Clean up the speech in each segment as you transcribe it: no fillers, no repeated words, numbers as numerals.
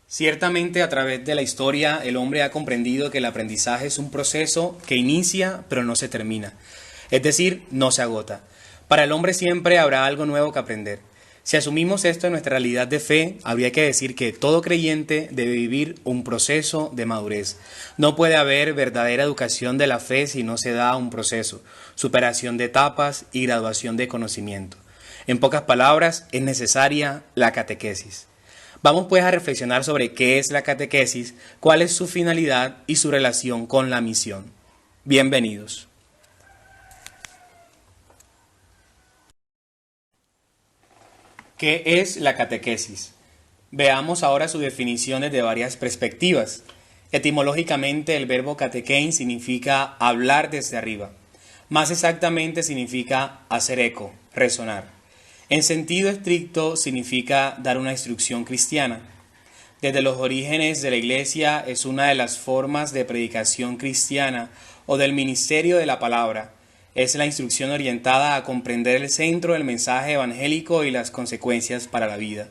Ciertamente, a través de la historia, el hombre ha comprendido que el aprendizaje es un proceso que inicia pero no se termina, es decir, no se agota. Para el hombre siempre habrá algo nuevo que aprender. Si asumimos esto en nuestra realidad de fe, habría que decir que todo creyente debe vivir un proceso de madurez. No puede haber verdadera educación de la fe si no se da un proceso, superación de etapas y graduación de conocimiento. En pocas palabras, es necesaria la catequesis. Vamos pues a reflexionar sobre qué es la catequesis, cuál es su finalidad y su relación con la misión. Bienvenidos. ¿Qué es la catequesis? Veamos ahora su definición desde varias perspectivas. Etimológicamente, el verbo catequein significa hablar desde arriba. Más exactamente significa hacer eco, resonar. En sentido estricto significa dar una instrucción cristiana. Desde los orígenes de la Iglesia es una de las formas de predicación cristiana o del ministerio de la palabra. Es la instrucción orientada a comprender el centro del mensaje evangélico y las consecuencias para la vida.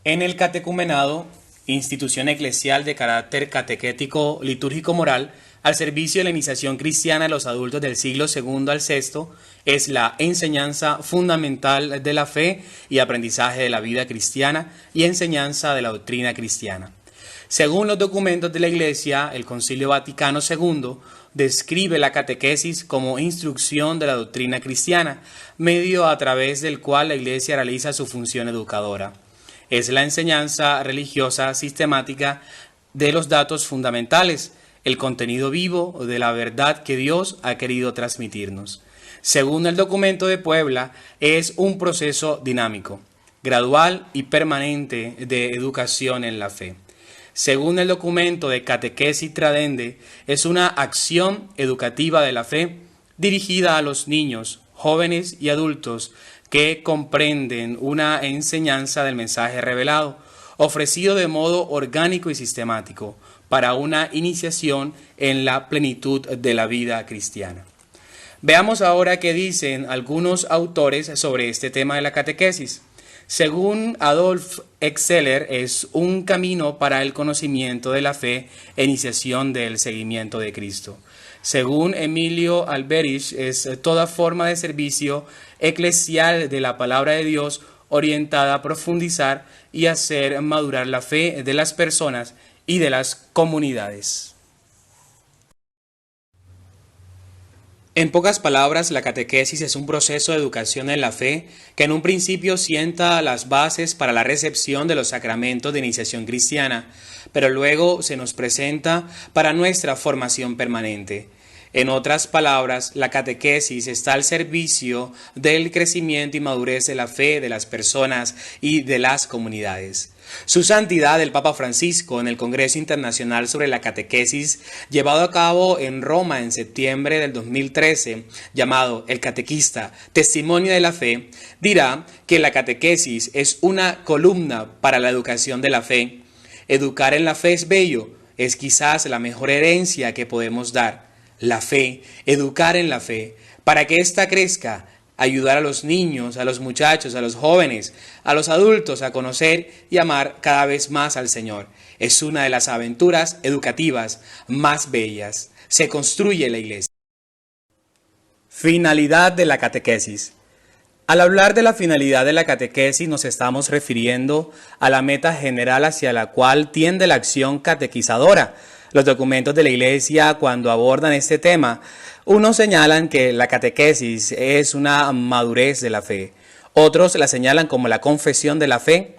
En el catecumenado, institución eclesial de carácter catequético, litúrgico moral, al servicio de la iniciación cristiana de los adultos del siglo II al VI, es la enseñanza fundamental de la fe y aprendizaje de la vida cristiana y enseñanza de la doctrina cristiana. Según los documentos de la Iglesia, el Concilio Vaticano II describe la catequesis como instrucción de la doctrina cristiana, medio a través del cual la Iglesia realiza su función educadora. Es la enseñanza religiosa sistemática de los datos fundamentales, el contenido vivo de la verdad que Dios ha querido transmitirnos. Según el documento de Puebla, es un proceso dinámico, gradual y permanente de educación en la fe. Según el documento de Catequesis Tradende, es una acción educativa de la fe dirigida a los niños, jóvenes y adultos que comprenden una enseñanza del mensaje revelado, ofrecido de modo orgánico y sistemático, para una iniciación en la plenitud de la vida cristiana. Veamos ahora qué dicen algunos autores sobre este tema de la catequesis. Según Adolf Exceller, es un camino para el conocimiento de la fe e iniciación del seguimiento de Cristo. Según Emilio Alberich, es toda forma de servicio eclesial de la palabra de Dios orientada a profundizar y hacer madurar la fe de las personas y de las comunidades. En pocas palabras, la catequesis es un proceso de educación en la fe que en un principio sienta las bases para la recepción de los sacramentos de iniciación cristiana, pero luego se nos presenta para nuestra formación permanente. En otras palabras, la catequesis está al servicio del crecimiento y madurez de la fe de las personas y de las comunidades. Su Santidad el Papa Francisco, en el Congreso Internacional sobre la Catequesis, llevado a cabo en Roma en septiembre del 2013, llamado El Catequista, Testimonio de la Fe, dirá que la catequesis es una columna para la educación de la fe. Educar en la fe es bello, es quizás la mejor herencia que podemos dar. La fe, educar en la fe, para que ésta crezca, ayudar a los niños, a los muchachos, a los jóvenes, a los adultos a conocer y amar cada vez más al Señor. Es una de las aventuras educativas más bellas. Se construye la Iglesia. Finalidad de la catequesis. Al hablar de la finalidad de la catequesis nos estamos refiriendo a la meta general hacia la cual tiende la acción catequizadora. Los documentos de la Iglesia, cuando abordan este tema, unos señalan que la catequesis es una madurez de la fe, otros la señalan como la confesión de la fe,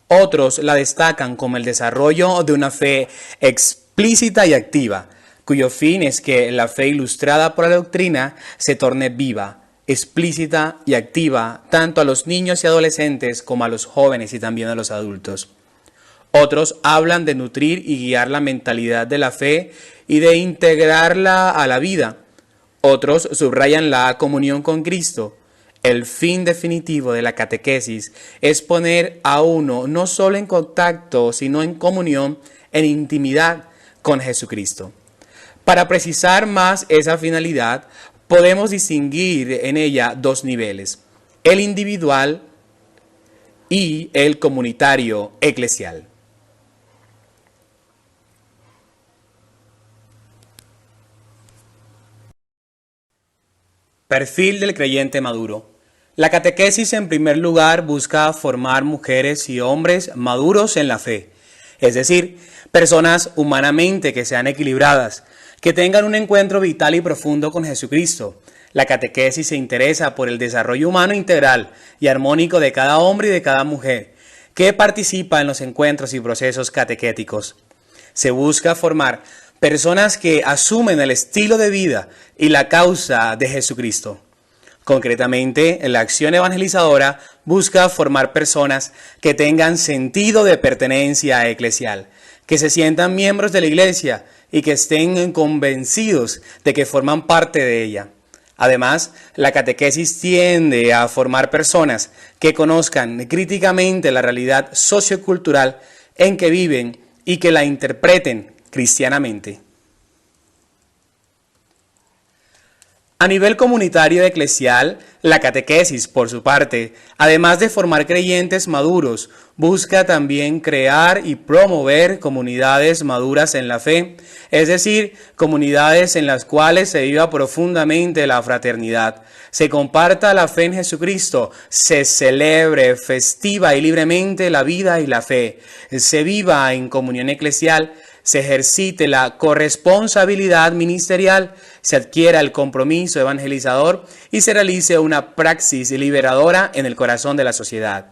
otros la destacan como el desarrollo de una fe explícita y activa, cuyo fin es que la fe ilustrada por la doctrina se torne viva, explícita y activa tanto a los niños y adolescentes como a los jóvenes y también a los adultos. Otros hablan de nutrir y guiar la mentalidad de la fe y de integrarla a la vida. Otros subrayan la comunión con Cristo. El fin definitivo de la catequesis es poner a uno no solo en contacto, sino en comunión, en intimidad con Jesucristo. Para precisar más esa finalidad, podemos distinguir en ella dos niveles: el individual y el comunitario eclesial. Perfil del creyente maduro. La catequesis en primer lugar busca formar mujeres y hombres maduros en la fe, es decir, personas humanamente que sean equilibradas, que tengan un encuentro vital y profundo con Jesucristo. La catequesis se interesa por el desarrollo humano integral y armónico de cada hombre y de cada mujer, que participa en los encuentros y procesos catequéticos. Se busca formar personas que asumen el estilo de vida y la causa de Jesucristo. Concretamente, la acción evangelizadora busca formar personas que tengan sentido de pertenencia eclesial, que se sientan miembros de la iglesia y que estén convencidos de que forman parte de ella. Además, la catequesis tiende a formar personas que conozcan críticamente la realidad sociocultural en que viven y que la interpreten cristianamente. A nivel comunitario eclesial, la catequesis, por su parte, además de formar creyentes maduros, busca también crear y promover comunidades maduras en la fe, es decir, comunidades en las cuales se viva profundamente la fraternidad, se comparta la fe en Jesucristo, se celebre festiva y libremente la vida y la fe, se viva en comunión eclesial, se ejercite la corresponsabilidad ministerial, se adquiera el compromiso evangelizador y se realice una praxis liberadora en el corazón de la sociedad.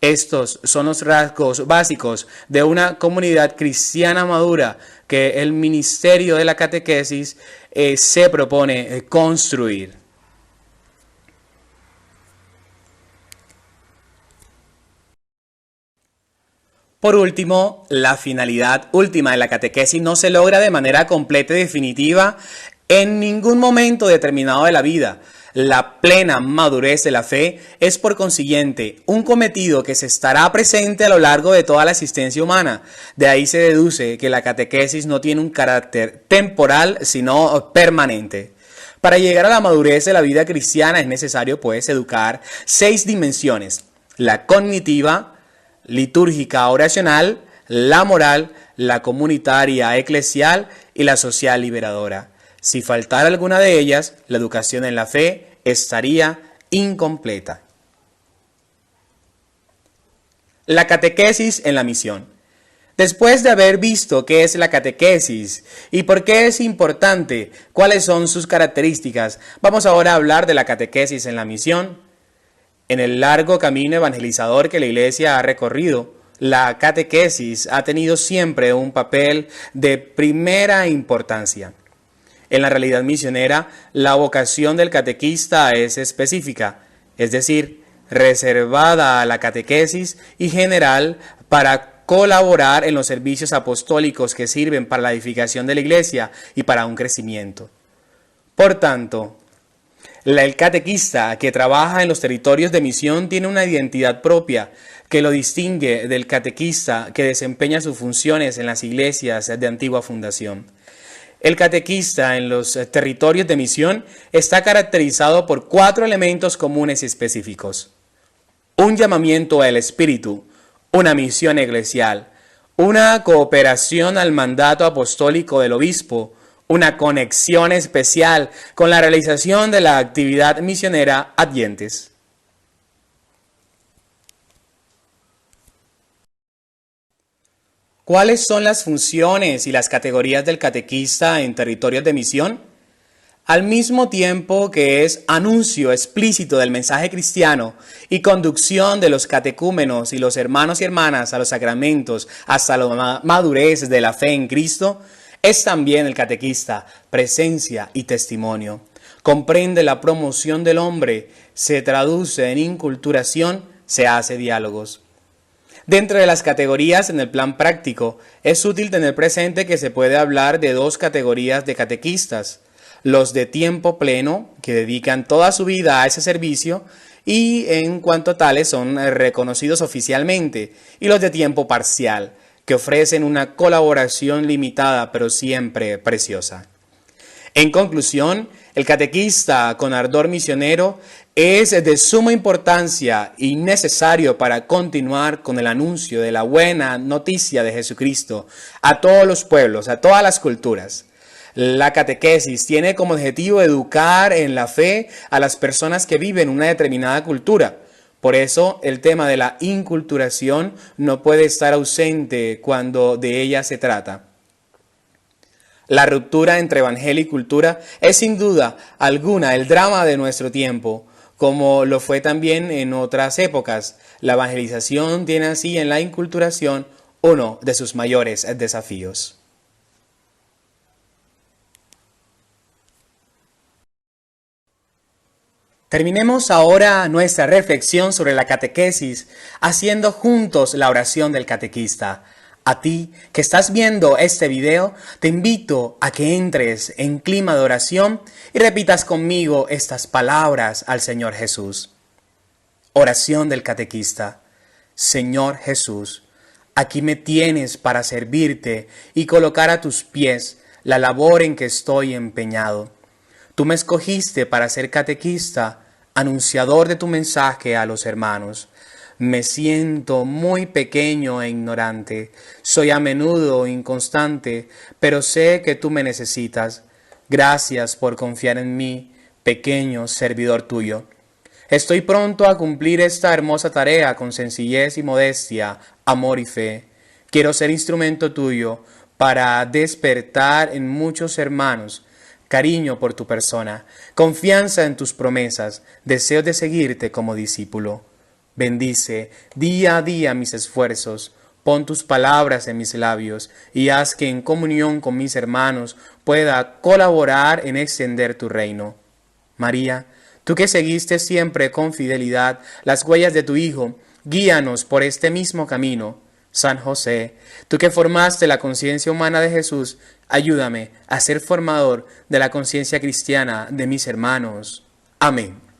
Estos son los rasgos básicos de una comunidad cristiana madura que el ministerio de la catequesis se propone construir. Por último, la finalidad última de la catequesis no se logra de manera completa y definitiva en ningún momento determinado de la vida. La plena madurez de la fe es, por consiguiente, un cometido que se estará presente a lo largo de toda la existencia humana. De ahí se deduce que la catequesis no tiene un carácter temporal, sino permanente. Para llegar a la madurez de la vida cristiana es necesario, pues, educar 6 dimensiones: la cognitiva, litúrgica oracional, la moral, la comunitaria eclesial y la social liberadora. Si faltara alguna de ellas, la educación en la fe estaría incompleta. La catequesis en la misión. Después de haber visto qué es la catequesis y por qué es importante, cuáles son sus características, vamos ahora a hablar de la catequesis en la misión. En el largo camino evangelizador que la Iglesia ha recorrido, la catequesis ha tenido siempre un papel de primera importancia. En la realidad misionera, la vocación del catequista es específica, es decir, reservada a la catequesis y general para colaborar en los servicios apostólicos que sirven para la edificación de la Iglesia y para un crecimiento. Por tanto, el catequista que trabaja en los territorios de misión tiene una identidad propia que lo distingue del catequista que desempeña sus funciones en las iglesias de antigua fundación. El catequista en los territorios de misión está caracterizado por 4 elementos comunes y específicos: un llamamiento al Espíritu, una misión eclesial, una cooperación al mandato apostólico del obispo, una conexión especial con la realización de la actividad misionera adyentes. ¿Cuáles son las funciones y las categorías del catequista en territorios de misión? Al mismo tiempo que es anuncio explícito del mensaje cristiano y conducción de los catecúmenos y los hermanos y hermanas a los sacramentos hasta la madurez de la fe en Cristo, es también el catequista presencia y testimonio. Comprende la promoción del hombre, se traduce en inculturación, se hace diálogos. Dentro de las categorías en el plan práctico, es útil tener presente que se puede hablar de 2 categorías de catequistas: los de tiempo pleno, que dedican toda su vida a ese servicio y en cuanto tales son reconocidos oficialmente, y los de tiempo parcial, que ofrecen una colaboración limitada pero siempre preciosa. En conclusión, el catequista con ardor misionero Es de suma importancia y necesario para continuar con el anuncio de la buena noticia de Jesucristo a todos los pueblos, a todas las culturas. La catequesis tiene como objetivo educar en la fe a las personas que viven una determinada cultura. Por eso el tema de la inculturación no puede estar ausente cuando de ella se trata. La ruptura entre evangelio y cultura es sin duda alguna el drama de nuestro tiempo, como lo fue también en otras épocas. La evangelización tiene así en la inculturación uno de sus mayores desafíos. Terminemos ahora nuestra reflexión sobre la catequesis haciendo juntos la oración del catequista. A ti que estás viendo este video, te invito a que entres en clima de oración y repitas conmigo estas palabras al Señor Jesús. Oración del catequista. Señor Jesús, aquí me tienes para servirte y colocar a tus pies la labor en que estoy empeñado. Tú me escogiste para ser catequista, anunciador de tu mensaje a los hermanos. Me siento muy pequeño e ignorante. Soy a menudo inconstante, pero sé que tú me necesitas. Gracias por confiar en mí, pequeño servidor tuyo. Estoy pronto a cumplir esta hermosa tarea con sencillez y modestia, amor y fe. Quiero ser instrumento tuyo para despertar en muchos hermanos cariño por tu persona, confianza en tus promesas, deseo de seguirte como discípulo. Bendice día a día mis esfuerzos, pon tus palabras en mis labios y haz que en comunión con mis hermanos pueda colaborar en extender tu reino. María, tú que seguiste siempre con fidelidad las huellas de tu Hijo, guíanos por este mismo camino. San José, tú que formaste la conciencia humana de Jesús, ayúdame a ser formador de la conciencia cristiana de mis hermanos. Amén.